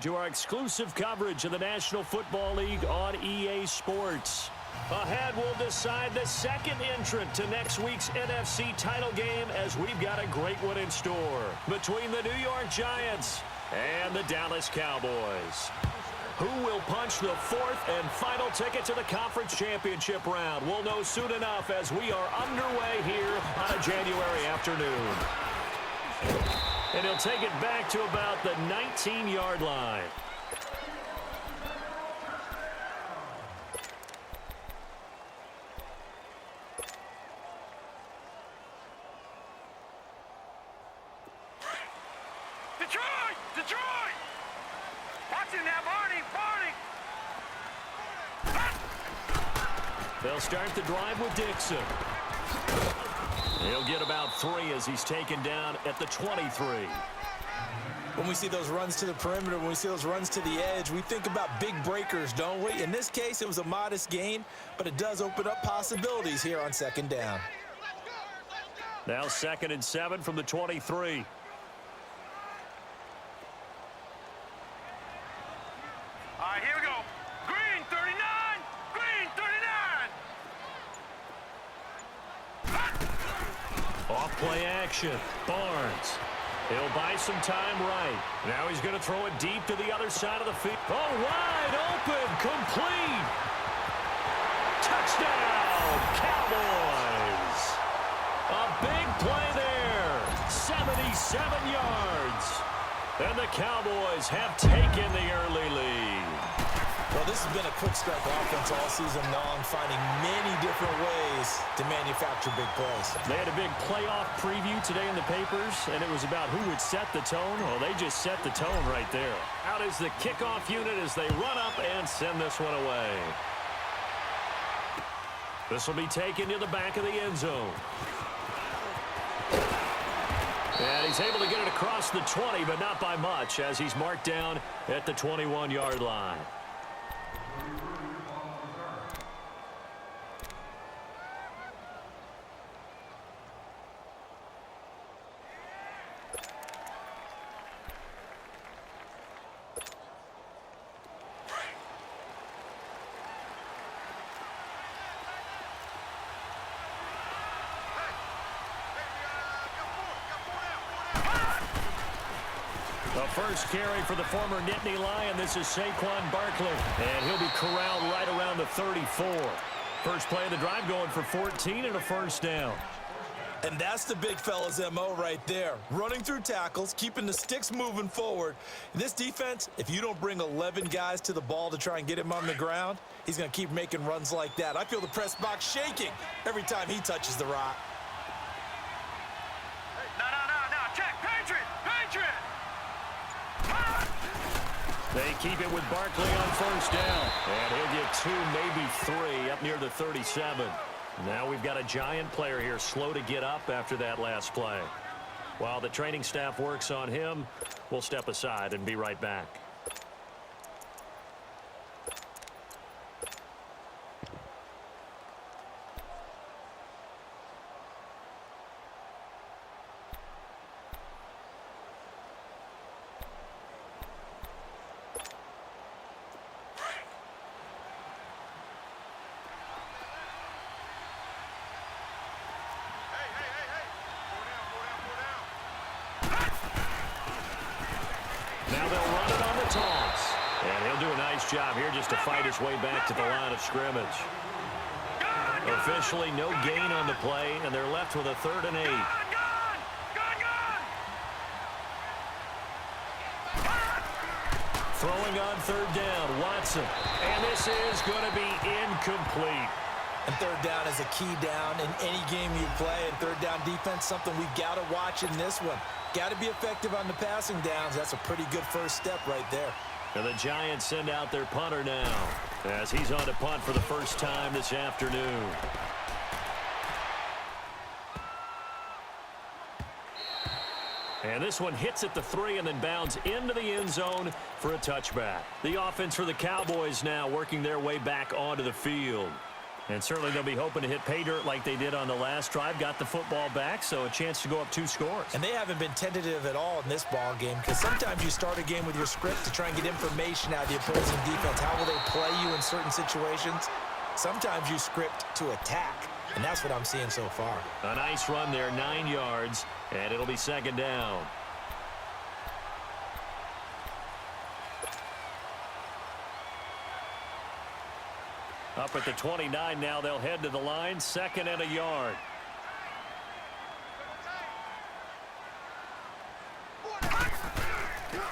to our exclusive coverage of the National Football League on EA Sports. Ahead, we'll decide the second entrant to next week's NFC title game as we've got a great one in store between the New York Giants and the Dallas Cowboys. Who will punch the fourth and final ticket to the conference championship round? We'll know soon enough as we are underway here on a January afternoon. And he'll take it back to about the 19-yard line. Detroit! Watch him now, Barney! They'll start the drive with Dixon. He'll get about 3 as he's taken down at the 23. When we see those runs to the perimeter, when we see those runs to the edge, we think about big breakers, don't we? In this case, it was a modest gain, but it does open up possibilities here on second down. Now 2nd and 7 from the 23. All right, here we go. Green, 39! Green, 39! Off play action. Barnes. He'll buy some time right. Now he's going to throw it deep to the other side of the field. Oh, wide open. Complete. Touchdown, Cowboys. A big play there. 77 yards. And the Cowboys have taken the early lead. Well, this has been a quick strike offense all season long, finding many different ways to manufacture big plays. They had a big playoff preview today in the papers, and it was about who would set the tone. Well, they just set the tone right there. Out is the kickoff unit as they run up and send this one away. This will be taken to the back of the end zone. And he's able to get it across the 20, but not by much, as he's marked down at the 21-yard line. The first carry for the former Nittany Lion. This is Saquon Barkley. And he'll be corralled right around the 34. First play of the drive going for 14 and a first down. And that's the big fella's MO right there. Running through tackles, keeping the sticks moving forward. This defense, if you don't bring 11 guys to the ball to try and get him on the ground, he's going to keep making runs like that. I feel the press box shaking every time he touches the rock. No. Check. Patriot! They keep it with Barkley on first down. And he'll get 2, maybe 3 up near the 37. Now we've got a Giant player here slow to get up after that last play. While the training staff works on him, we'll step aside and be right back. Now they'll run it on the toss. And he'll do a nice job here just to fight his way back to the line of scrimmage. Officially no gain on the play, and they're left with a 3rd and 8. Throwing on 3rd down, Watson. And this is going to be incomplete. And 3rd down is a key down in any game you play. And 3rd down defense, something we've got to watch in this one. Got to be effective on the passing downs. That's a pretty good first step right there. And the Giants send out their punter now as he's on to punt for the first time this afternoon. And this one hits at the 3 and then bounds into the end zone for a touchback. The offense for the Cowboys now working their way back onto the field. And certainly they'll be hoping to hit pay dirt like they did on the last drive. Got the football back, so a chance to go up 2 scores. And they haven't been tentative at all in this ball game, because sometimes you start a game with your script to try and get information out of the opposing defense. How will they play you in certain situations? Sometimes you script to attack, and that's what I'm seeing so far. A nice run there, 9 yards, and it'll be second down. Up at the 29 now, they'll head to the line, 2nd and a yard.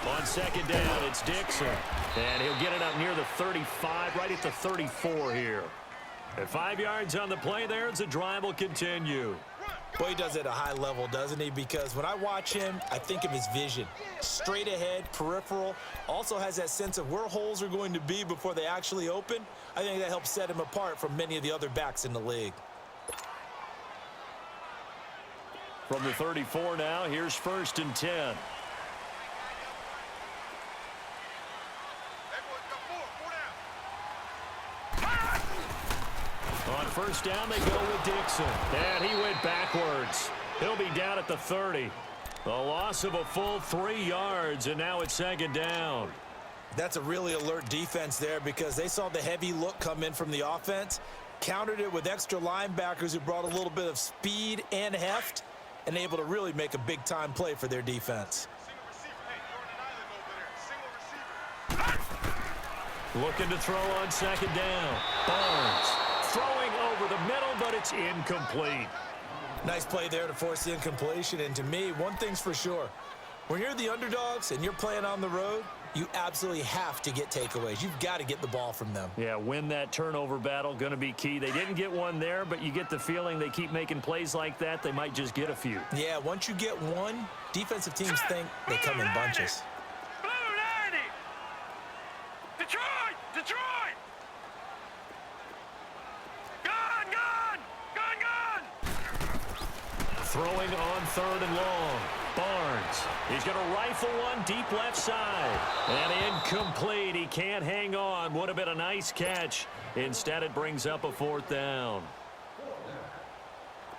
On 2nd down, it's Dixon. And he'll get it up near the 35, right at the 34 here. At 5 yards on the play there, the drive will continue. Boy, he does it at a high level, doesn't he? Because when I watch him, I think of his vision. Straight ahead, peripheral. Also has that sense of where holes are going to be before they actually open. I think that helps set him apart from many of the other backs in the league. From the 34 now, here's 1st and 10. On 1st down, they go with Dixon. And he went backwards. He'll be down at the 30. A loss of a full 3 yards, and now it's 2nd down. That's a really alert defense there, because they saw the heavy look come in from the offense, countered it with extra linebackers who brought a little bit of speed and heft, and able to really make a big-time play for their defense. Looking to throw on 2nd down. Barnes throwing over the middle, but it's incomplete. Nice play there to force the incompletion. And to me, one thing's for sure. When you're the underdogs and you're playing on the road, you absolutely have to get takeaways. You've got to get the ball from them. Yeah, win that turnover battle, going to be key. They didn't get one there, but you get the feeling they keep making plays like that, they might just get a few. Yeah, once you get one, defensive teams think they come in bunches. Blue 90! Detroit! Detroit! Gun! Gun! Gun! Gun! Throwing on 3rd and long. Barnes. He's going to rifle one deep left side. And incomplete. He can't hang on. Would have been a nice catch. Instead, it brings up a 4th down.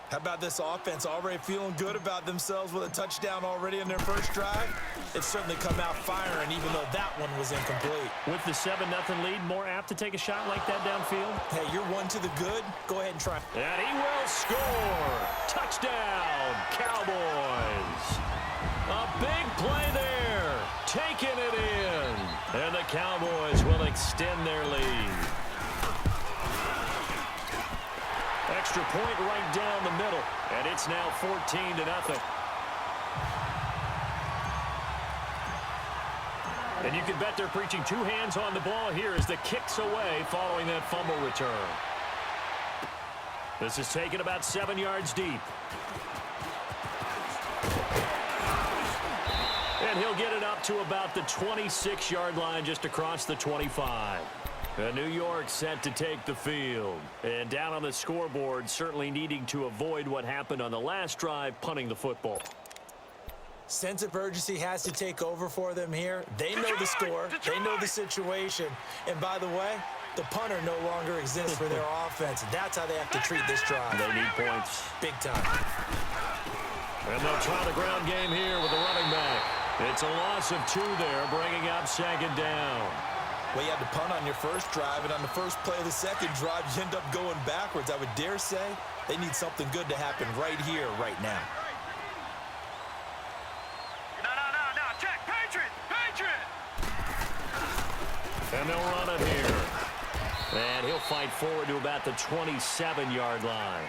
How about this offense already feeling good about themselves with a touchdown already in their first drive? It's certainly come out firing, even though that one was incomplete. With the 7-0 lead, more apt to take a shot like that downfield? Hey, you're one to the good. Go ahead and try. And he will score. Touchdown, Cowboys. A big play there. Taking it in. And the Cowboys will extend their lead. Extra point right down the middle. And it's now 14-0. And you can bet they're preaching 2 hands on the ball here as the kick's away following that fumble return. This is taken about 7 yards deep. And he'll get it up to about the 26-yard line, just across the 25. And New York set to take the field. And down on the scoreboard, certainly needing to avoid what happened on the last drive, punting the football. Sense of urgency has to take over for them here. They know the score. They know the situation. And by the way, the punter no longer exists for their offense. That's how they have to treat this drive. They need points. Big time. And they'll try the ground game here with the running back. It's a loss of 2 there, bringing up 2nd down. Well, you had to punt on your first drive, and on the first play of the second drive, you end up going backwards. I would dare say they need something good to happen right here, right now. No. Check. Patriot! Patriot! And they'll run it here. And he'll fight forward to about the 27-yard line.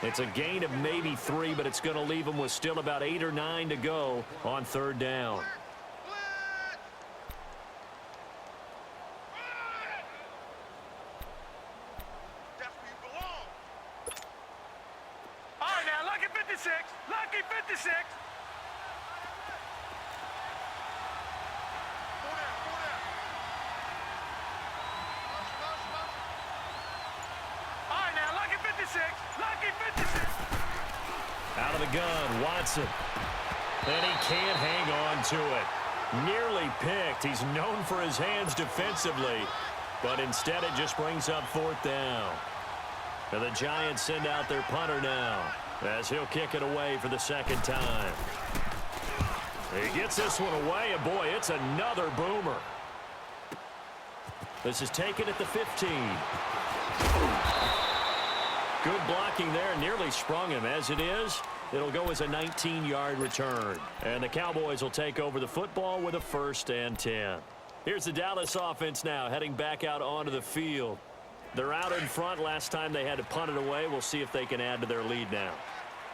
It's a gain of maybe 3, but it's going to leave him with still about 8 or 9 to go on 3rd down. That's where you belong. All right, now, lucky 56. Lucky 56. All right, now, lucky 56. Lucky 56. Out of the gun, Watson. And he can't hang on to it. Nearly picked. He's known for his hands defensively. But instead, it just brings up 4th down. And the Giants send out their punter now as he'll kick it away for the second time. He gets this one away, and boy, it's another boomer. This is taken at the 15. Good blocking there, nearly sprung him. As it is, it'll go as a 19-yard return. And the Cowboys will take over the football with a 1st and 10. Here's the Dallas offense now heading back out onto the field. They're out in front. Last time they had to punt it away. We'll see if they can add to their lead now.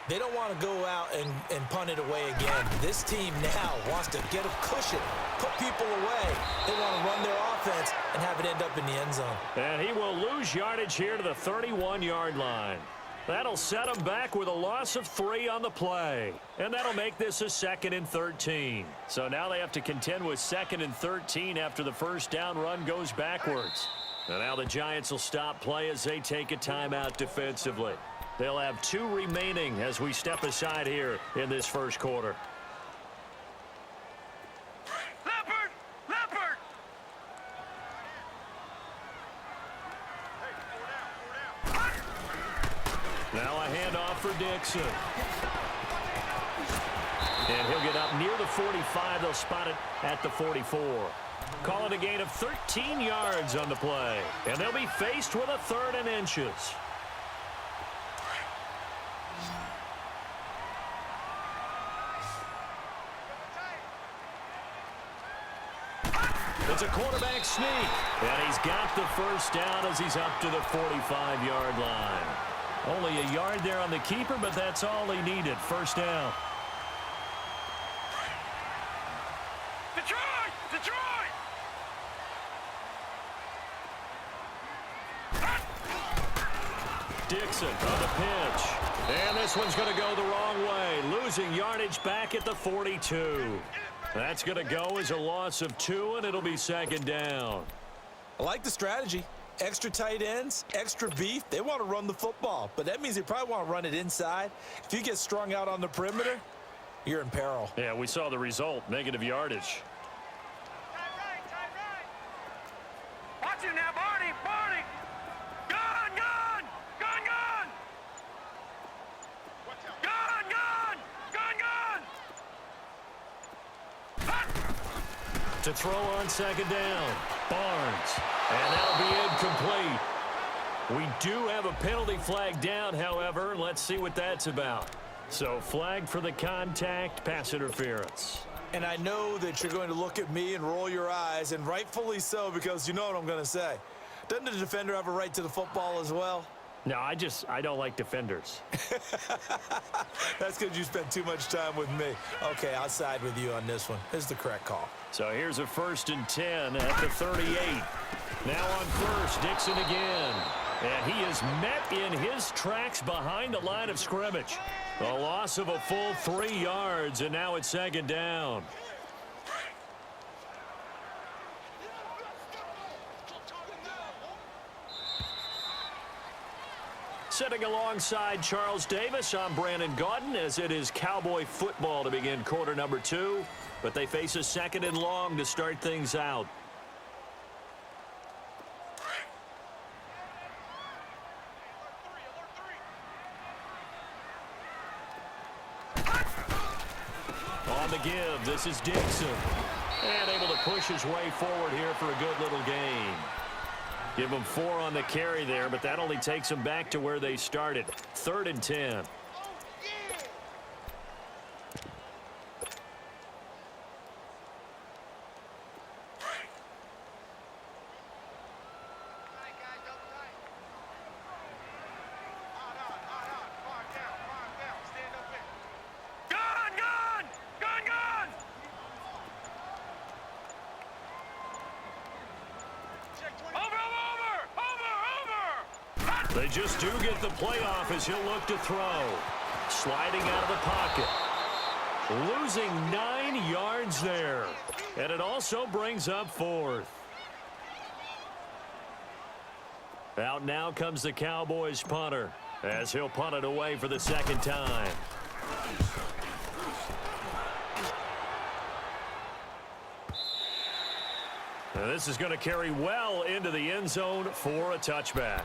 They don't want to go out and punt it away again. This team now wants to get a cushion, put people away. They want to run their offense and have it end up in the end zone. And he will lose yardage here to the 31-yard line. That'll set him back with a loss of 3 on the play. And that'll make this a 2nd and 13. So now they have to contend with 2nd and 13 after the first down run goes backwards. And now the Giants will stop play as they take a timeout defensively. They'll have 2 remaining as we step aside here in this first quarter. Leopard! Leopard! Now a handoff for Dixon. And he'll get up near the 45. They'll spot it at the 44. Call it a gain of 13 yards on the play. And they'll be faced with a 3rd and inches. It's a quarterback sneak. And he's got the first down as he's up to the 45-yard line. Only a yard there on the keeper, but that's all he needed. First down. Detroit! Detroit! Dixon on the pitch. And this one's going to go the wrong way. Losing yardage back at the 42. That's going to go as a loss of 2, and it'll be 2nd down. I like the strategy. Extra tight ends, extra beef. They want to run the football, but that means they probably want to run it inside. If you get strung out on the perimeter, you're in peril. Yeah, we saw the result, negative yardage. Watch it now, Barney! Barney! Gun! Gun! Gun! Gun! Gun! Gun! Gun! Gun! To throw on 2nd down, Barnes. And that'll be incomplete. We do have a penalty flag down, however, and let's see what that's about. So flag for the contact, pass interference. And I know that you're going to look at me and roll your eyes, and rightfully so, because you know what I'm going to say. Doesn't the defender have a right to the football as well? No, I don't like defenders. That's because you spent too much time with me. Okay, I'll side with you on this one. This is the correct call. So here's a 1st and 10 at the 38. Now on first, Dixon again. And he is met in his tracks behind the line of scrimmage. A loss of a full 3 yards, and now it's 2nd down. Sitting alongside Charles Davis, I'm Brandon Gaudin, as it is Cowboy football to begin quarter number 2. But they face a 2nd and long to start things out. On the give, this is Dixon. And able to push his way forward here for a good little gain. Give them 4 on the carry there, but that only takes them back to where they started. 3rd and 10. They just do get the playoff as he'll look to throw. Sliding out of the pocket. Losing 9 yards there. And it also brings up 4th. Out now comes the Cowboys punter as he'll punt it away for the 2nd time. And this is going to carry well into the end zone for a touchback.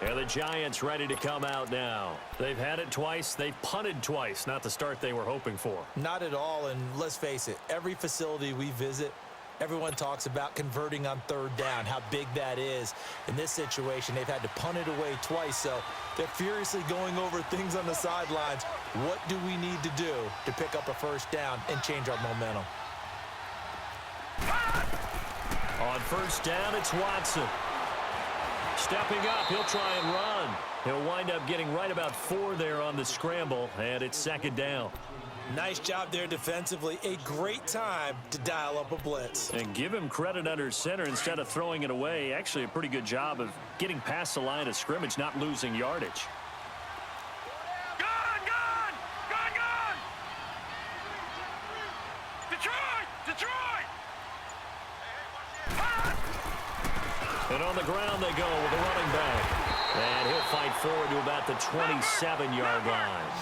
And the Giants ready to come out now. They've had it twice. They've punted twice. Not the start they were hoping for. Not at all, and let's face it, every facility we visit, everyone talks about converting on third down, how big that is. In this situation, they've had to punt it away twice, so they're furiously going over things on the sidelines. What do we need to do to pick up a first down and change our momentum? On first down, it's Watson. Stepping up, he'll try and run. He'll wind up getting right about 4 there on the scramble, and it's second down. Nice job there defensively. A great time to dial up a blitz. And give him credit under center instead of throwing it away. Actually, a pretty good job of getting past the line of scrimmage, not losing yardage. Gun, gun! Gun, gun! Detroit! Detroit! And on the ground they go with a running back. And he'll fight forward to about the 27-yard line.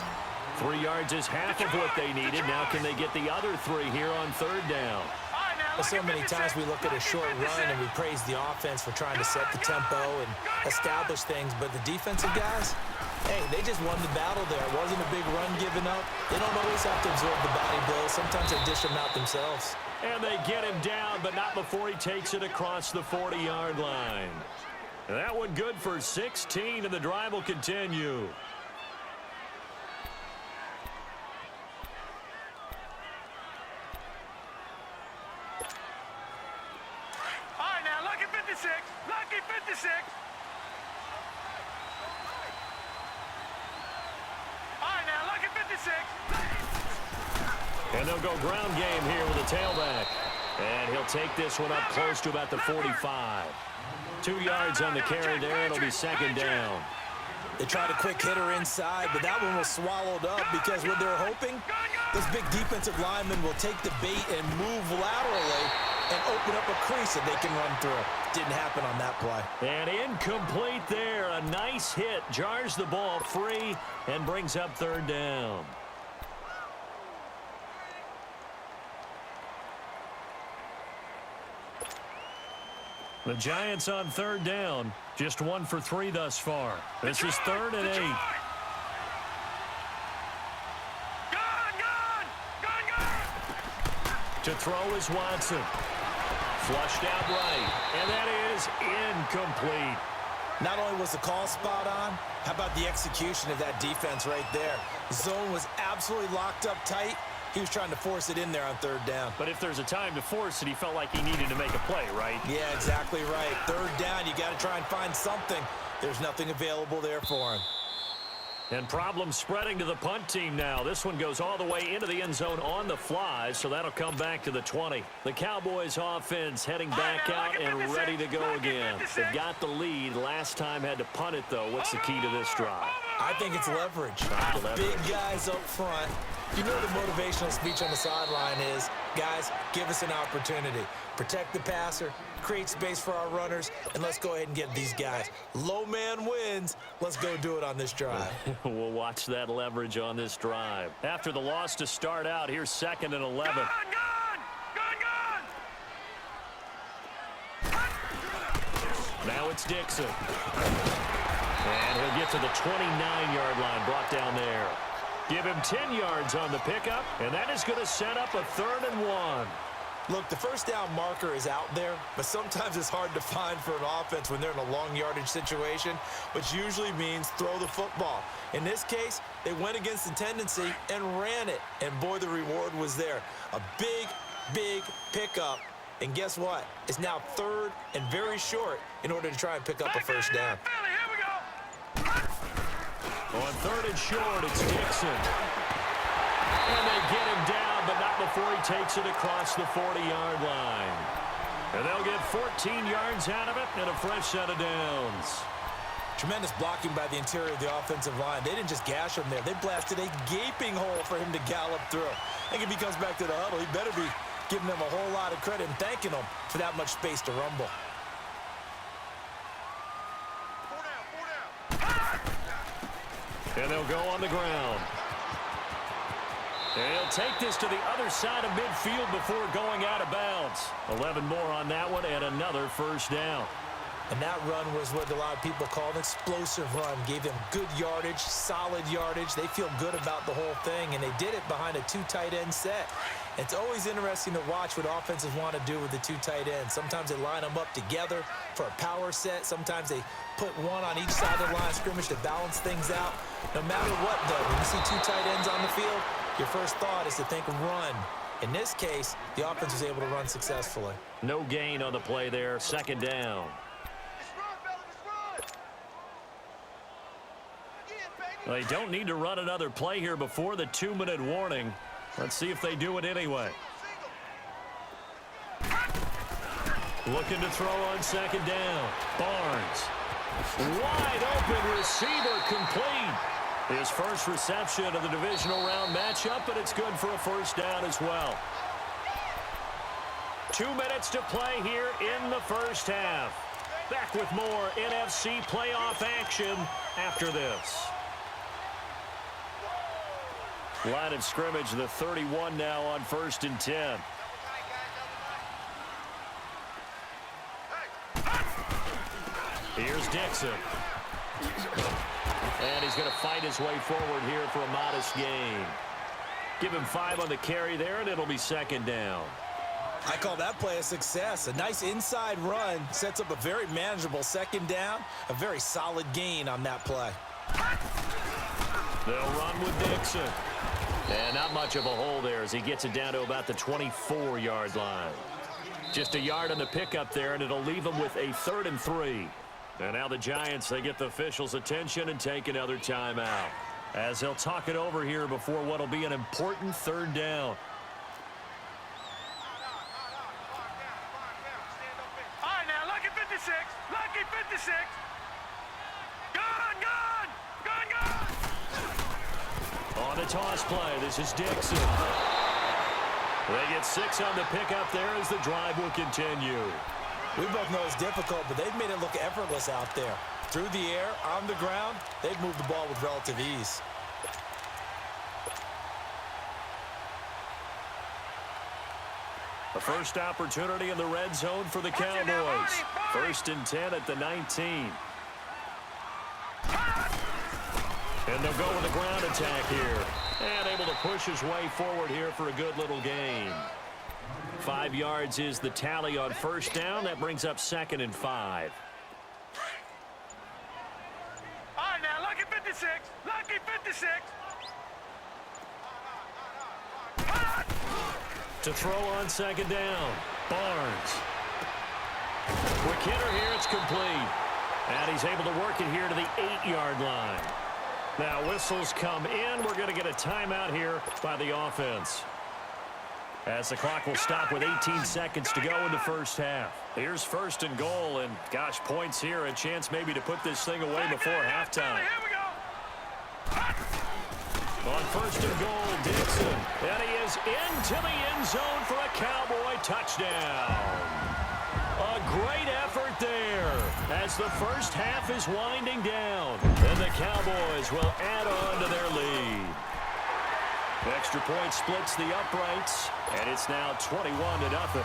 3 yards is half of what they needed. Now can they get the other 3 here on third down? So many times we look at a short run and we praise the offense for trying to set the tempo and establish things, but the defensive guys, hey, they just won the battle there. It wasn't a big run given up. They don't always have to absorb the body blows. Sometimes they dish them out themselves. And they get him down, but not before he takes it across the 40-yard line. And that one good for 16, and the drive will continue. All right, now, lucky 56. Lucky 56. All right, now, lucky 56. And they'll go ground game here with a tailback. And he'll take this one up close to about the 45. 2 yards on the carry there. It'll be second down. They tried a quick hitter inside, but that one was swallowed up because what they're hoping, those big defensive linemen will take the bait and move laterally and open up a crease that they can run through. Didn't happen on that play. And incomplete there. A nice hit. Jars the ball free and brings up third down. The Giants on third down. Just 1 for 3 thus far. This is 3rd and 8. Gun, gun! Gun, gun! To throw is Watson. Flushed out right. And that is incomplete. Not only was the call spot on, how about the execution of that defense right there? The zone was absolutely locked up tight. He was trying to force it in there on third down. But if there's a time to force it, he felt like he needed to make a play, right? Yeah, exactly right. Third down, you got to try and find something. There's nothing available there for him. And problems spreading to the punt team now. This one goes all the way into the end zone on the fly, so that'll come back to the 20. The Cowboys offense heading back out and ready to go again. They've got the lead. Last time had to punt it, though. What's the key to this drive? I think it's leverage. The big guys up front. You know the motivational speech on the sideline is, guys, give us an opportunity. Protect the passer, create space for our runners, and let's go ahead and get these guys. Low man wins. Let's go do it on this drive. We'll watch that leverage on this drive. After the loss to start out, here's 2nd and 11. Gun, gun! Gun, gun! Now it's Dixon. And he'll get to the 29-yard line, brought down there. Give him 10 yards on the pickup, and that is going to set up a 3rd and 1. Look, the first down marker is out there, but sometimes it's hard to find for an offense when they're in a long yardage situation, which usually means throw the football. In this case, they went against the tendency and ran it, and boy, the reward was there. A big, big pickup, and guess what? It's now 3rd and very short in order to try and pick up a first down. Here we go. On 3rd and short, it's Dixon. And they get him down, but not before he takes it across the 40-yard line. And they'll get 14 yards out of it and a fresh set of downs. Tremendous blocking by the interior of the offensive line. They didn't just gash him there. They blasted a gaping hole for him to gallop through. I think if he comes back to the huddle, he better be giving them a whole lot of credit and thanking them for that much space to rumble. And they'll go on the ground. And he'll take this to the other side of midfield before going out of bounds. 11 more on that one and another first down. And that run was what a lot of people call an explosive run. Gave them good yardage, solid yardage. They feel good about the whole thing, and they did it behind a 2 tight end set. It's always interesting to watch what offenses want to do with the 2 tight ends. Sometimes they line them up together for a power set. Sometimes they put one on each side of the line of scrimmage to balance things out. No matter what, though, when you see 2 tight ends on the field, your first thought is to think run. In this case, the offense was able to run successfully. No gain on the play there. Second down. They don't need to run another play here before the 2-minute warning. Let's see if they do it anyway. Looking to throw on second down. Barnes. Wide open receiver complete. His first reception of the divisional round matchup, but it's good for a first down as well. 2 minutes to play here in the first half. Back with more NFC playoff action after this. Line of scrimmage, the 31 now on 1st and 10. Here's Dixon. And he's going to fight his way forward here for a modest gain. Give him 5 on the carry there, and it'll be second down. I call that play a success. A nice inside run sets up a very manageable second down. A very solid gain on that play. They'll run with Dixon. And not much of a hole there as he gets it down to about the 24-yard line. Just a yard on the pickup there, and it'll leave him with a 3rd and 3. And now the Giants, they get the officials' attention and take another timeout as they'll talk it over here before what will be an important 3rd down. All right, now, lucky 56. Lucky 56. Gun, gun. Gun, gun. On the toss play, this is Dixon. They get 6 on the pickup there as the drive will continue. We both know it's difficult, but they've made it look effortless out there. Through the air, on the ground, they've moved the ball with relative ease. A first opportunity in the red zone for the Cowboys. 1st and 10 at the 19. And they'll go with a ground attack here. And able to push his way forward here for a good little gain. 5 yards is the tally on 1st down. That brings up 2nd and 5. All right, now, lucky 56. Lucky 56. To throw on 2nd down. Barnes. Quick hitter here. It's complete. And he's able to work it here to the 8-yard line. Now whistles come in. We're going to get a timeout here by the offense, as the clock will stop with 18 seconds to go in the first half. Here's 1st and goal, and gosh, points here. A chance maybe to put this thing away before halftime. Here we go. On 1st and goal, Dixon. And he is into the end zone for a Cowboy touchdown. A great effort there as the first half is winding down. And the Cowboys will add on to their lead. Extra point splits the uprights, and it's now 21-0.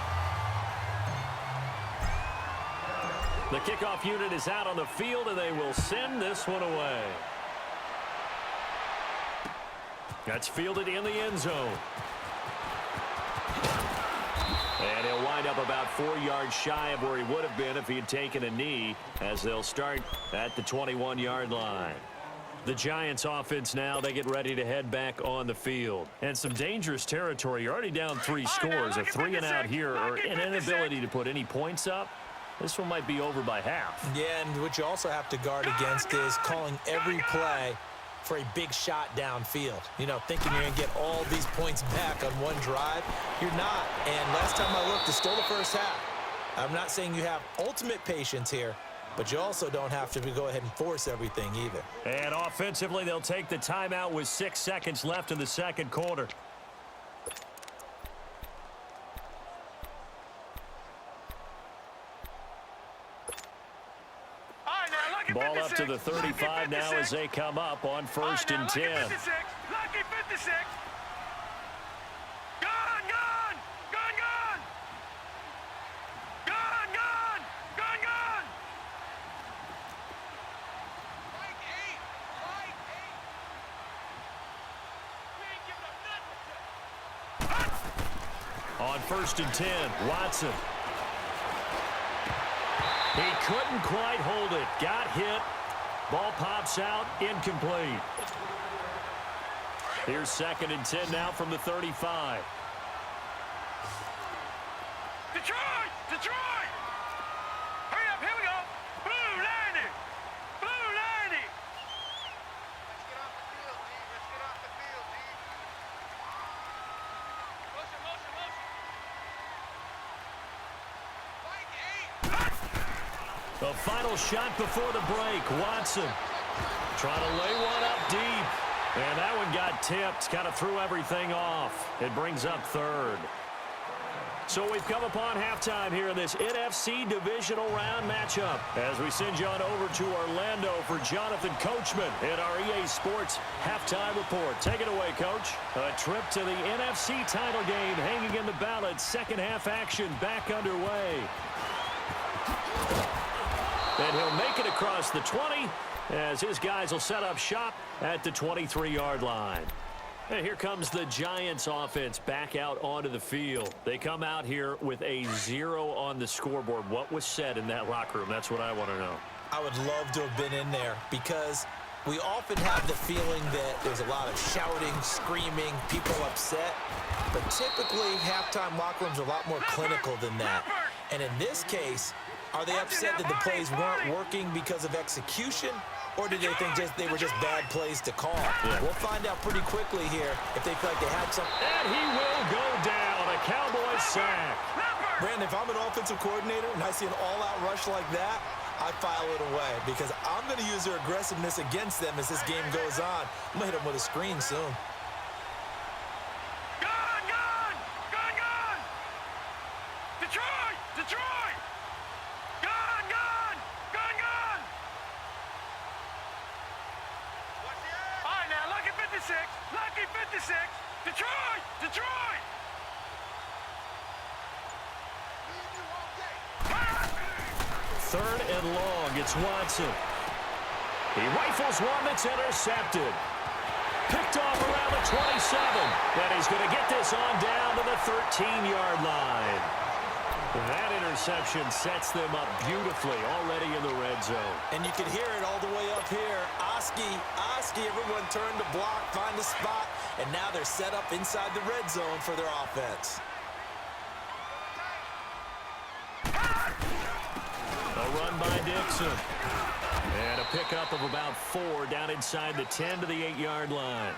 The kickoff unit is out on the field, and they will send this one away. That's fielded in the end zone. And he'll wind up about 4 yards shy of where he would have been if he had taken a knee, as they'll start at the 21-yard line. The Giants offense now, they get ready to head back on the field. And some dangerous territory. You're already down 3 scores. A 3-and-out here, or an inability to put any points up. This one might be over by half. Yeah, and what you also have to guard against is calling every play for a big shot downfield. You know, thinking you're going to get all these points back on one drive. You're not. And last time I looked, it's still the first half. I'm not saying you have ultimate patience here, but you also don't have to go ahead and force everything either. And offensively, they'll take the timeout with 6 seconds left in the second quarter. Ball up to the 35 now as they come up on 1st and 10. Lucky 56. Lucky 56. Gun, gun. Gun, gun. Gun, gun. Gun, gun. On 1st and 10, Watson. He couldn't quite hold it. Got hit. Ball pops out. Incomplete. Here's 2nd and 10 now from the 35. Detroit! Detroit! Hurry up, here we go! Blue 90! Blue 90! Let's get off the field, D. Let's get off the field, D. Motion, motion, motion. The final shot before the break. Watson trying to lay one up deep. And that one got tipped. Kind of threw everything off. It brings up 3rd. So we've come upon halftime here in this NFC Divisional Round matchup as we send you on over to Orlando for Jonathan Coachman in our EA Sports Halftime Report. Take it away, Coach. A trip to the NFC title game hanging in the balance. Second half action back underway. And he'll make it across the 20 as his guys will set up shop at the 23-yard line. And here comes the Giants offense back out onto the field. They come out here with a 0 on the scoreboard. What was said in that locker room? That's what I want to know. I would love to have been in there because we often have the feeling that there's a lot of shouting, screaming, people upset. But typically, halftime locker rooms are a lot more clinical than that. And in this case, are they upset that the plays weren't working because of execution? Or did they think they were just bad plays to call? Yeah. We'll find out pretty quickly here if they feel like they had some. And he will go down. A Cowboys sack. Brandon, if I'm an offensive coordinator and I see an all-out rush like that, I file it away because I'm going to use their aggressiveness against them as this game goes on. I'm going to hit them with a screen soon. Gun! Gun! Gun! Gun! Detroit! Detroit! Gun! Gun! Gun! Gun! All right, now, lucky 56. Lucky 56. Detroit! Detroit! Third and long. It's Watson. He rifles one that's intercepted. Picked off around the 27. And he's going to get this on down to the 13-yard line. That interception sets them up beautifully already in the red zone. And you can hear it all the way up here. Oski, everyone turned to block, find a spot, and now they're set up inside the red zone for their offense. A run by Dixon. And a pickup of about 4 down inside the 10 to the 8-yard line.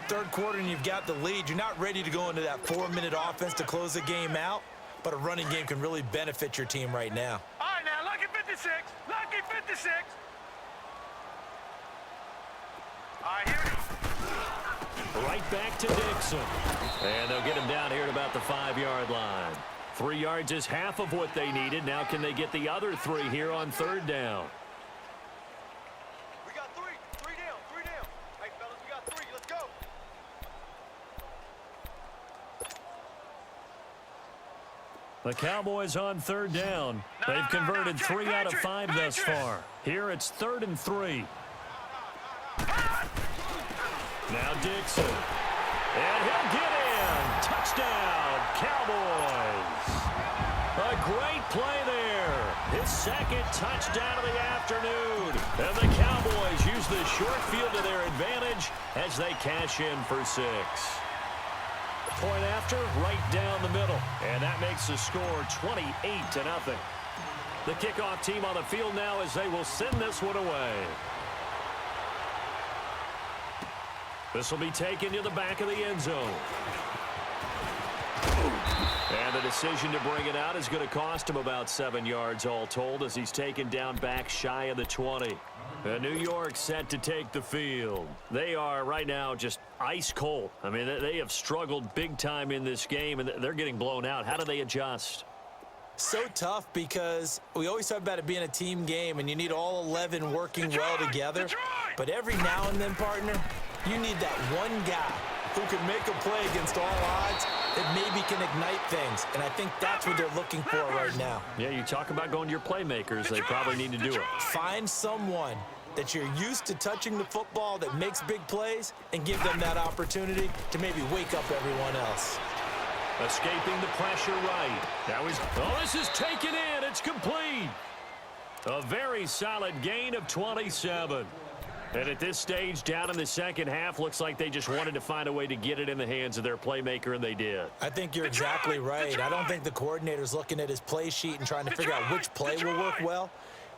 Third quarter and you've got the lead. You're not ready to go into that 4-minute offense to close the game out, but a running game can really benefit your team right now. All right, now, lucky 56. Lucky 56. All right, here we go. Right back to Dixon. And they'll get him down here at about the 5-yard line. 3 yards is half of what they needed. Now can they get the other 3 here on third down? We got 3. 3 down. 3 down. Hey, fellas, we got 3. Let's go. The Cowboys on third down. They've converted 3 out of 5 thus far. Here it's 3rd and 3. Now Dixon. And he'll get in. Touchdown, Cowboys. A great play there. His second touchdown of the afternoon. And the Cowboys use the short field to their advantage as they cash in for 6. Point after, right down the middle. And that makes the score 28-0. The kickoff team on the field now as they will send this one away. This will be taken to the back of the end zone. And the decision to bring it out is going to cost him about 7 yards all told as he's taken down back shy of the 20. And New York set to take the field. They are right now just ice cold. I mean, they have struggled big time in this game, and they're getting blown out. How do they adjust? So tough because we always talk about it being a team game, and you need all 11 working well together. But every now and then, partner, you need that one guy who can make a play against all odds that maybe can ignite things. And I think that's what they're looking for right now. Yeah, you talk about going to your playmakers. They probably need to do it. Find someone that you're used to touching the football that makes big plays and give them that opportunity to maybe wake up everyone else. Escaping the pressure right. Now he's... Oh, this is taken in. It's complete. A very solid gain of 27. And at this stage, down in the second half, looks like they just wanted to find a way to get it in the hands of their playmaker, and they did. I think you're exactly right. I don't think the coordinator's looking at his play sheet and trying to figure out which play will work well.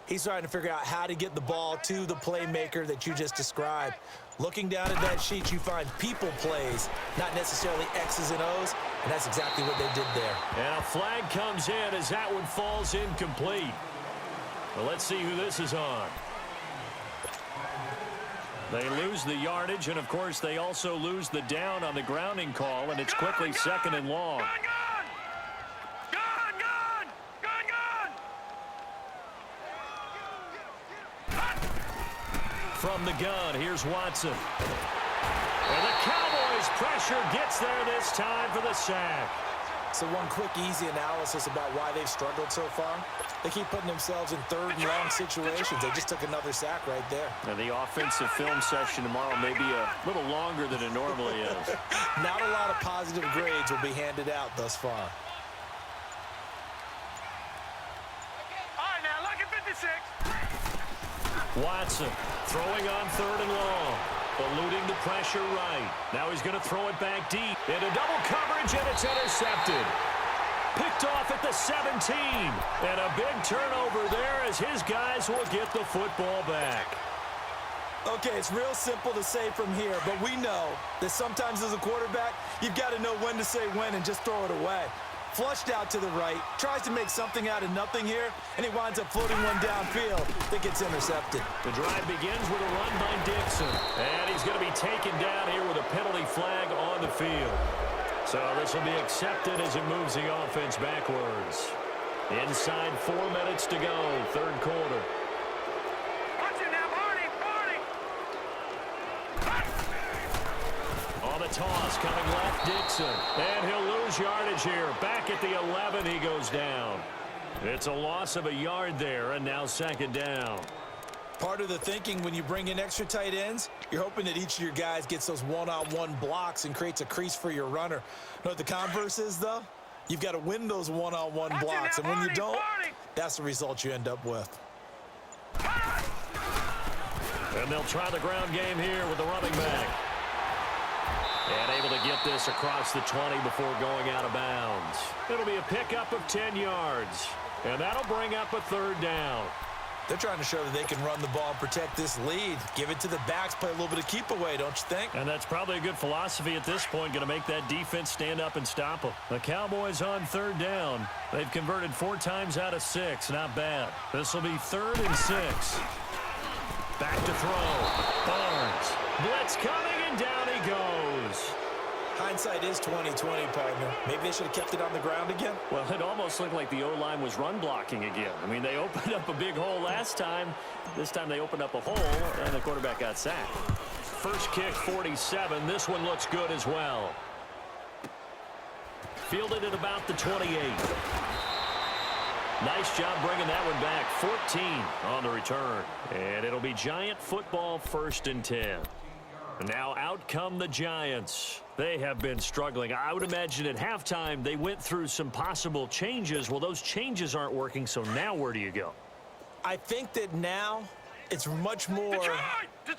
He's trying to figure out how to get the ball to the playmaker that you just described. Looking down at that sheet, you find people plays, not necessarily X's and O's, and that's exactly what they did there. And a flag comes in as that one falls incomplete. Well, let's see who this is on. They lose the yardage, and, of course, they also lose the down on the grounding call, and it's quickly second and long. Gun! From the gun, here's Watson. And the Cowboys' pressure gets there this time for the sack. So one quick, easy analysis about why they've struggled so far. They keep putting themselves in third and long situations. They just took another sack right there. And the offensive film session tomorrow may be a little longer than it normally is. Not a lot of positive grades will be handed out thus far. All right, now, look at 56. Watson throwing on third and long. Eluding the pressure right. Now he's going to throw it back deep. Into double coverage, and it's intercepted. Picked off at the 17. And a big turnover there as his guys will get the football back. Okay, it's real simple to say from here, but we know that sometimes as a quarterback, you've got to know when to say when and just throw it away. Flushed out to the right, tries to make something out of nothing here, and he winds up floating one downfield that gets intercepted. The drive begins with a run by Dixon. And he's going to be taken down here with a penalty flag on the field. So this will be accepted as it moves the offense backwards. Inside 4 minutes to go, third quarter. Watch it now, Barney! On the toss, coming left, Dixon. And he'll lose yardage here. Back at the 11, he goes down. It's a loss of a yard there, and now second down. Part of the thinking when you bring in extra tight ends, you're hoping that each of your guys gets those one-on-one blocks and creates a crease for your runner. You know what the converse is, though? You've got to win those one-on-one blocks, and when you don't, that's the result you end up with. And they'll try the ground game here with the running back. And able to get this across the 20 before going out of bounds. It'll be a pickup of 10 yards. And that'll bring up a third down. They're trying to show that they can run the ball and protect this lead. Give it to the backs, play a little bit of keep away, don't you think? And that's probably a good philosophy at this point, going to make that defense stand up and stop them. The Cowboys on third down. They've converted 4 times out of 6. Not bad. This will be 3rd and 6. Back to throw. Barnes. Blitz coming, and down he goes. Hindsight is 20/20, partner. Maybe they should have kept it on the ground again. Well, it almost looked like the O-line was run blocking again. I mean, they opened up a big hole last time. This time they opened up a hole, and the quarterback got sacked. First kick, 47. This one looks good as well. Fielded at about the 28. Nice job bringing that one back. 14 on the return. And it'll be Giant football, 1st and 10. Now out come the Giants. They have been struggling. I would imagine at halftime they went through some possible changes. Well, those changes aren't working, so now where do you go? I think that now it's much more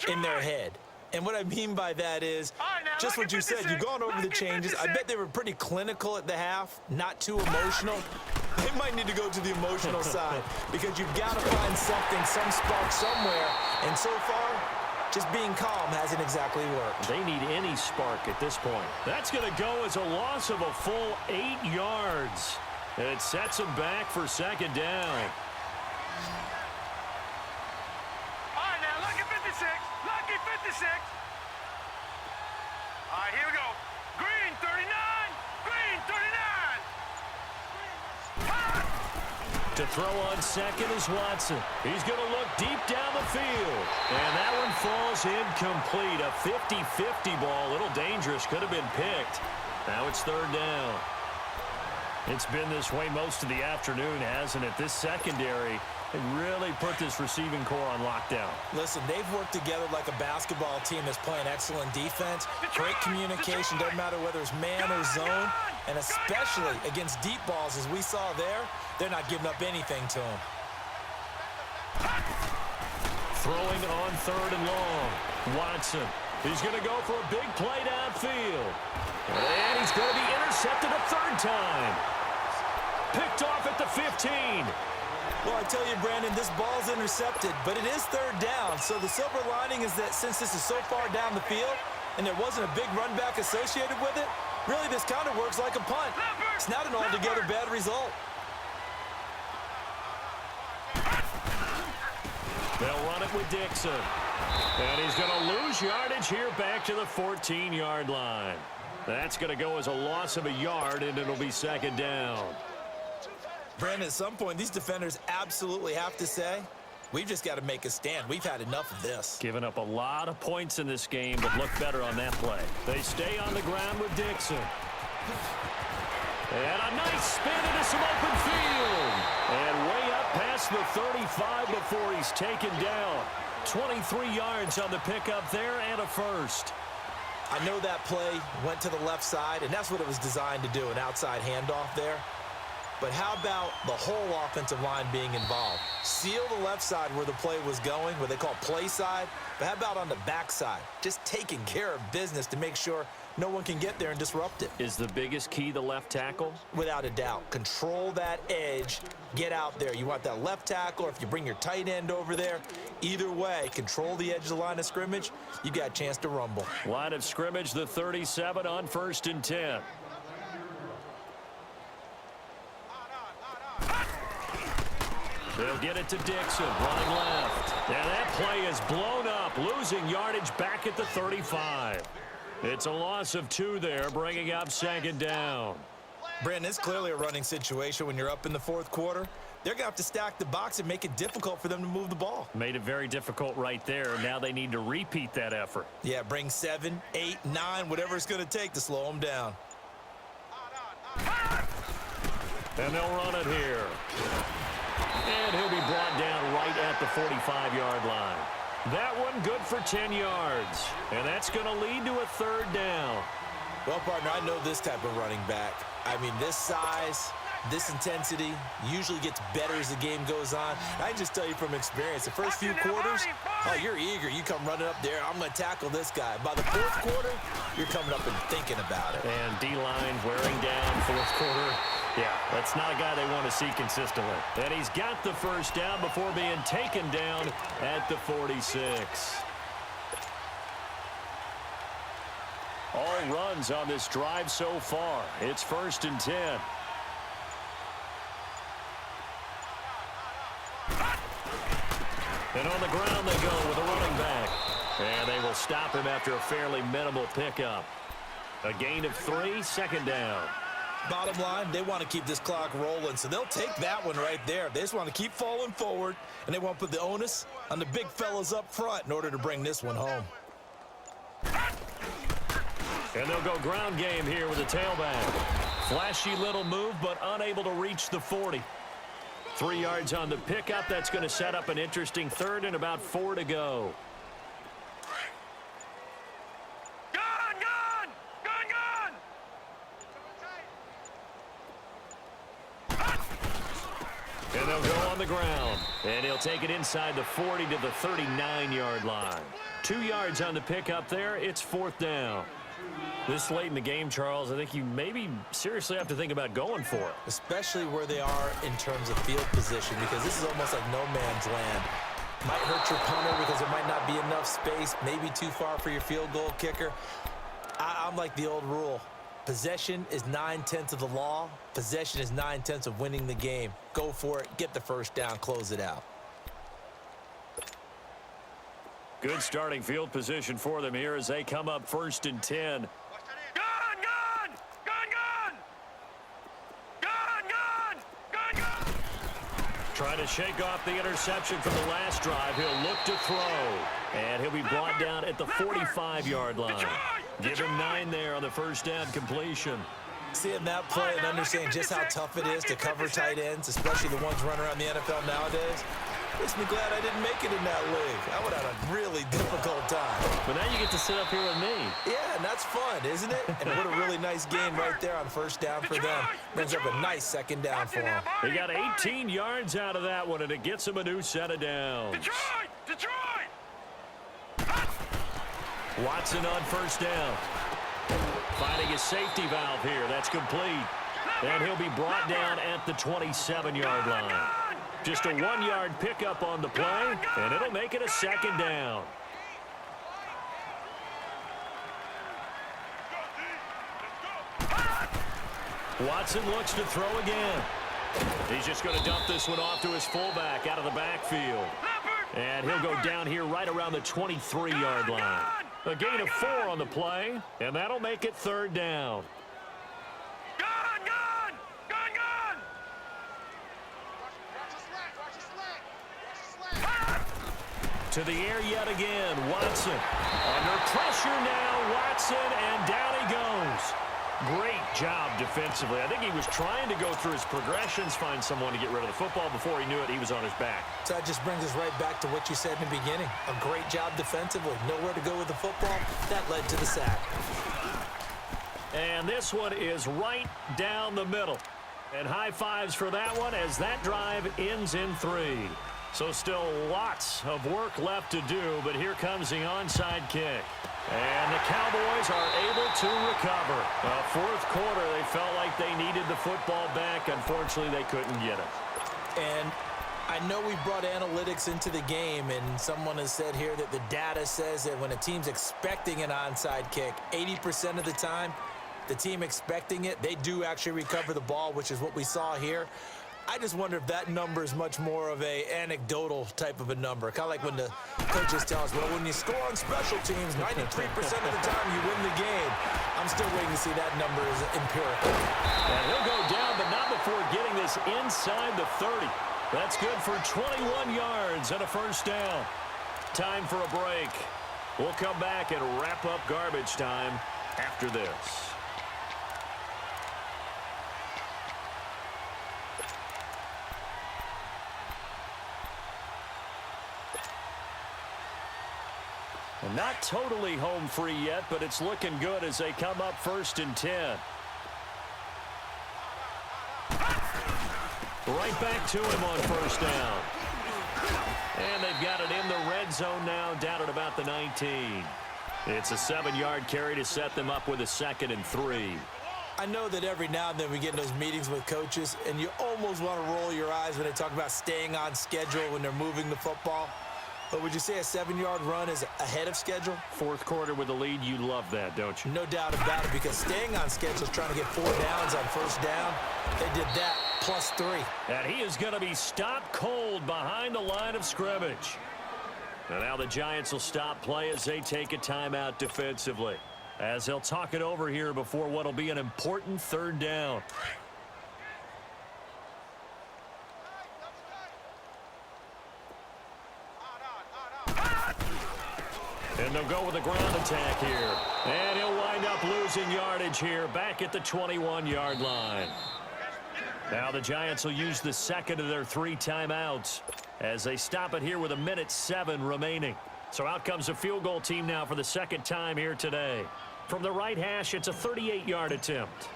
in their head. And what I mean by that is just what you said. You've gone over the changes. I bet they were pretty clinical at the half, not too emotional. They might need to go to the emotional side because you've got to find something, some spark somewhere. And so far, just being calm hasn't exactly worked. They need any spark at this point. That's going to go as a loss of a full 8 yards. It sets them back for second down. All right, now, lucky 56. Lucky 56. All right, here we go. Green, 39. Green, 39. To throw on second is Watson. He's going to look deep down the field. And that one falls incomplete. A 50-50 ball. A little dangerous. Could have been picked. Now it's third down. It's been this way most of the afternoon, hasn't it? This secondary, they really put this receiving core on lockdown. Listen, they've worked together like a basketball team that's playing excellent defense. Great communication, doesn't matter whether it's man or zone. And especially against deep balls, as we saw there, they're not giving up anything to them. Throwing on 3rd and long. Watson. He's going to go for a big play downfield. And he's going to be intercepted a 3rd time. Picked off at the 15. Well, I tell you, Brandon, this ball's intercepted, but it is 3rd down. So the silver lining is that since this is so far down the field and there wasn't a big run back associated with it, really this kind of works like a punt. It's not an altogether bad result. They'll run it with Dixon. And he's going to lose yardage here back to the 14-yard line. That's going to go as a loss of a yard, and it'll be 2nd down. Brandon, at some point, these defenders absolutely have to say, we've just got to make a stand. We've had enough of this. Given up a lot of points in this game, but look better on that play. They stay on the ground with Dixon. And a nice spin into some open field. And way up past the 35 before he's taken down. 23 yards on the pickup there and a first. I know that play went to the left side, and that's what it was designed to do, an outside handoff there. But how about the whole offensive line being involved? Seal the left side where the play was going, what they call play side. But how about on the back side? Just taking care of business to make sure no one can get there and disrupt it. Is the biggest key the left tackle? Without a doubt. Control that edge. Get out there. You want that left tackle, or if you bring your tight end over there, either way, control the edge of the line of scrimmage. You got a chance to rumble. Line of scrimmage, the 37 on 1st and 10. They'll get it to Dixon, running left. And that play is blown up, losing yardage back at the 35. It's a loss of 2 there, bringing up 2nd down. Brandon, it's clearly a running situation when you're up in the 4th quarter. They're going to have to stack the box and make it difficult for them to move the ball. Made it very difficult right there. Now they need to repeat that effort. Yeah, bring 7, 8, 9, whatever it's going to take to slow them down. And they'll run it here. And he'll be brought down right at the 45-yard line. That one good for 10 yards. And that's going to lead to a 3rd down. Well, partner, I know this type of running back. I mean, this size, this intensity usually gets better as the game goes on. I can just tell you from experience, the first few quarters, oh, you're eager. You come running up there, I'm going to tackle this guy. By the 4th quarter, you're coming up and thinking about it. And D-line wearing down 4th quarter. Yeah, that's not a guy they want to see consistently. And he's got the 1st down before being taken down at the 46. All runs on this drive so far. It's 1st and 10. And on the ground they go with a running back. And they will stop him after a fairly minimal pickup. A gain of 3, 2nd down. Bottom line, they want to keep this clock rolling, so they'll take that one right there. They just want to keep falling forward, and they want to put the onus on the big fellas up front in order to bring this one home. And they'll go ground game here with a tailback. Flashy little move, but unable to reach the 40. 3 yards on the pickup. That's going to set up an interesting 3rd and about 4 to go. And they'll go on the ground. And he'll take it inside the 40 to the 39-yard line. 2 yards on the pickup there. It's 4th down. This late in the game, Charles, I think you maybe seriously have to think about going for it. Especially where they are in terms of field position, because this is almost like no man's land. Might hurt your punter because there might not be enough space, maybe too far for your field goal kicker. I'm like the old rule. Possession is 9/10 of the law. Possession is 9/10 of winning the game. Go for it. Get the 1st down. Close it out. Good starting field position for them here as they come up 1st and 10. Trying to shake off the interception from the last drive. He'll look to throw. And he'll be brought down at the 45-yard line. Give him 9 there on the 1st down completion. Seeing that play and understanding just how tough it is to cover tight ends, especially the ones running around the NFL nowadays, makes me glad I didn't make it in that league. I would have had a really difficult time. But now you get to sit up here with me. Yeah, and that's fun, isn't it? And what a really nice game right there on first down for them. Brings up a nice second down for them. He got 18 yards out of that one, and it gets him a new set of downs. Detroit! Watson on first down. Finding his safety valve here. That's complete. And he'll be brought down at the 27-yard line. Just a 1-yard pickup on the play, and it'll make it a second down. Watson looks to throw again. He's just going to dump this one off to his fullback out of the backfield. And he'll go down here right around the 23-yard line. A gain of 4 on the play, and that'll make it third down. To the air yet again, Watson. Under pressure now, Watson, and down he goes. Great job defensively. I think he was trying to go through his progressions, find someone to get rid of the football. Before he knew it, he was on his back. So that just brings us right back to what you said in the beginning. A great job defensively. Nowhere to go with the football. That led to the sack. And this one is right down the middle. And high fives for that one as that drive ends in 3. So still lots of work left to do, but here comes the onside kick. And the Cowboys are able to recover. Fourth quarter, they felt like they needed the football back. Unfortunately, they couldn't get it. And I know we brought analytics into the game, and someone has said here that the data says that when a team's expecting an onside kick, 80% of the time, the team expecting it, they do actually recover the ball, which is what we saw here. I just wonder if that number is much more of a anecdotal type of a number. Kind of like when the coaches tell us, well, when you score on special teams, 93% of the time you win the game. I'm still waiting to see that number is empirical. And he'll go down, but not before getting this inside the 30. That's good for 21 yards and a first down. Time for a break. We'll come back and wrap up garbage time after this. Not totally home free yet, but it's looking good as they come up 1st and 10. Right back to him on first down. And they've got it in the red zone now, down at about the 19. It's a 7-yard carry to set them up with a 2nd and 3. I know that every now and then we get in those meetings with coaches, and you almost want to roll your eyes when they talk about staying on schedule when they're moving the football. But would you say a 7-yard run is ahead of schedule? Fourth quarter with the lead, you love that, don't you? No doubt about it, because staying on schedule is trying to get 4 downs on first down. They did that plus 3. And he is going to be stopped cold behind the line of scrimmage. And now the Giants will stop play as they take a timeout defensively, as they'll talk it over here before what will be an important 3rd down. And they'll go with a ground attack here. And he'll wind up losing yardage here back at the 21-yard line. Now the Giants will use the 2nd of their 3 timeouts as they stop it here with 1:07 remaining. So out comes the field goal team now for the 2nd time here today. From the right hash, it's a 38-yard attempt.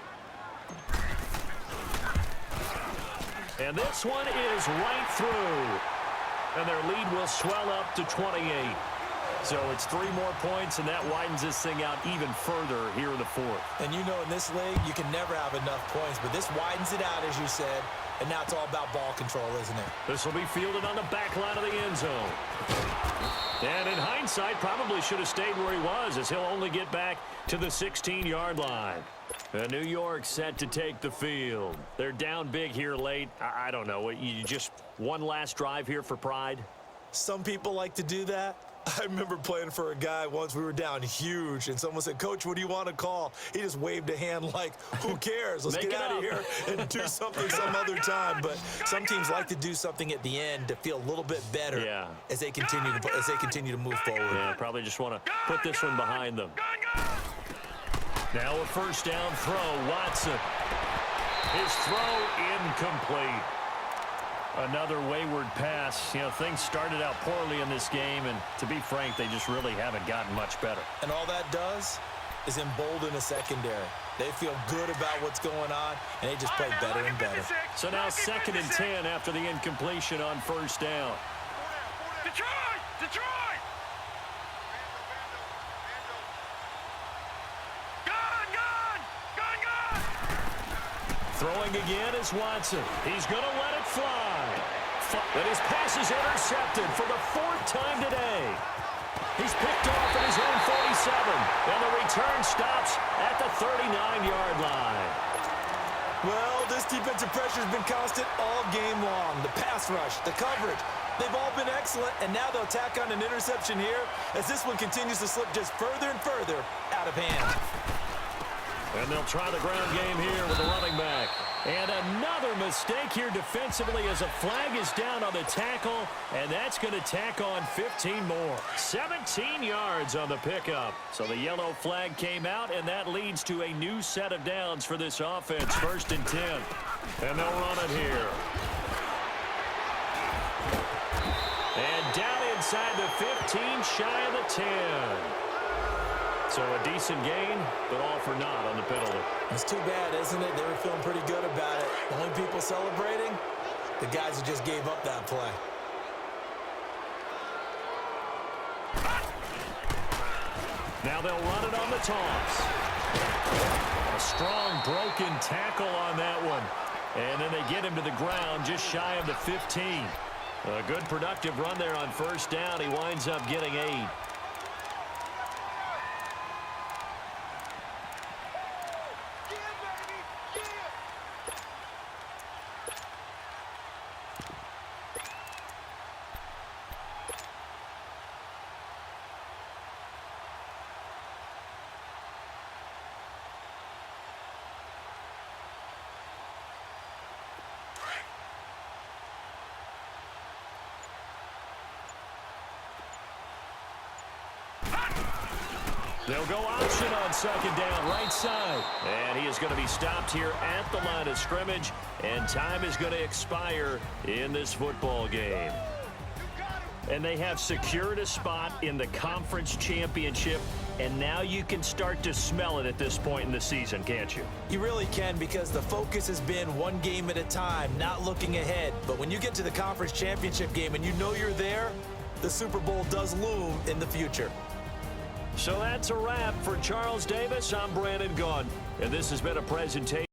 And this one is right through. And their lead will swell up to 28. So it's 3 more points, and that widens this thing out even further here in the 4th. And you know in this league, you can never have enough points, but this widens it out, as you said, and now it's all about ball control, isn't it? This will be fielded on the back line of the end zone. And in hindsight, probably should have stayed where he was, as he'll only get back to the 16-yard line. And New York set to take the field. They're down big here late. I don't know. You just one last drive here for pride? Some people like to do that. I remember playing for a guy once. We were down huge, and someone said, "Coach, what do you want to call?" He just waved a hand like, who cares? Let's get out of here and do something some other time. But some teams like to do something at the end to feel a little bit better as they continue to move forward. Yeah, probably just want to put this one behind them. Now a first down throw, Watson. His throw incomplete. Another wayward pass. You know, things started out poorly in this game, and to be frank, they just really haven't gotten much better. And all that does is embolden a secondary. They feel good about what's going on, and they just play better and better. So now 2nd and 10 after the incompletion on first down. Detroit! Detroit! Gun! Gun! Gun! Gun! Throwing again is Watson. He's going to let it fly. But his pass is intercepted for the 4th time today. He's picked off at his own 47, and the return stops at the 39-yard line. Well, this defensive pressure has been constant all game long. The pass rush, the coverage, they've all been excellent, and now they'll tack on an interception here as this one continues to slip just further and further out of hand. And they'll try the ground game here with the running back. And another mistake here defensively as a flag is down on the tackle, and that's going to tack on 15 more. 17 yards on the pickup. So the yellow flag came out, and that leads to a new set of downs for this offense. 1st and 10. And they'll run it here. And down inside the 15, shy of the 10. So a decent gain, but all for naught on the penalty. It's too bad, isn't it? They were feeling pretty good about it. The only people celebrating, the guys who just gave up that play. Now they'll run it on the toss. A strong broken tackle on that one. And then they get him to the ground just shy of the 15. A good productive run there on first down. He winds up getting 8. They'll go option on 2nd down, right side. And he is going to be stopped here at the line of scrimmage, and time is going to expire in this football game. And they have secured a spot in the conference championship, and now you can start to smell it at this point in the season, can't you? You really can, because the focus has been one game at a time, not looking ahead. But when you get to the conference championship game and you know you're there, the Super Bowl does loom in the future. So that's a wrap for Charles Davis. I'm Brandon Gaudin, and this has been a presentation